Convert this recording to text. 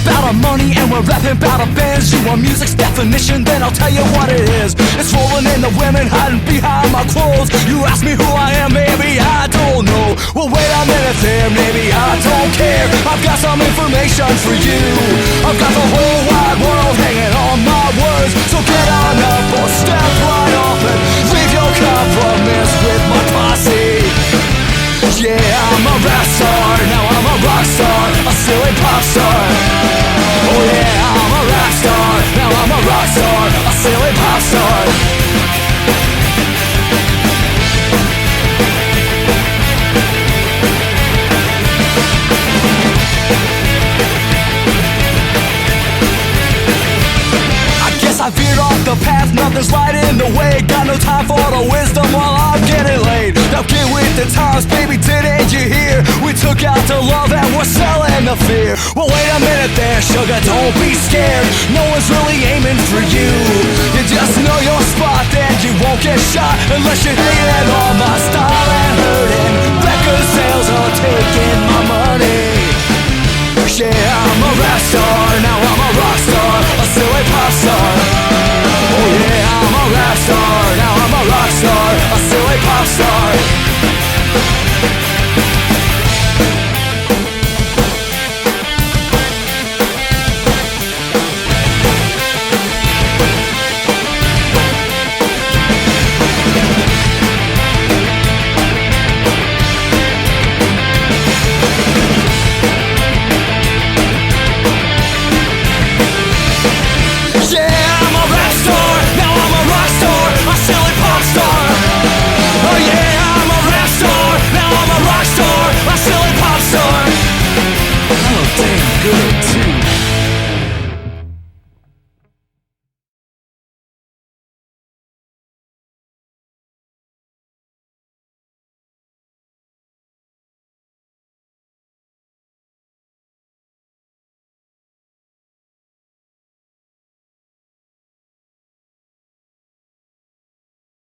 About our money and we're rapping about our bands. You want music's definition, then I'll tell you what it is. It's rolling in the women hiding behind my clothes. You ask me who I am, maybe I don't know. Well, wait a minute there, maybe I don't care. I've got some information for you. I've got the whole wide world hanging on my words. So get on up or step right off and leave your compliments with my posse. Yeah, I'm a rap star, now I'm a rock star, a silly pop star. Oh yeah, I'm a rap star, now I'm a rock star, a silly pop star. I guess I veered off the path, nothing's right in the way. Got no time for the wisdom while I'm getting laid. Now get with the times, baby, didn't you hear? We took out the love and we're selling the fear. Well, wait a minute there, sugar, don't be scared. No one's really aiming for you. You just know your spot, then you won't get shot unless you're hating on my style and hurting. Record sales are taking my money.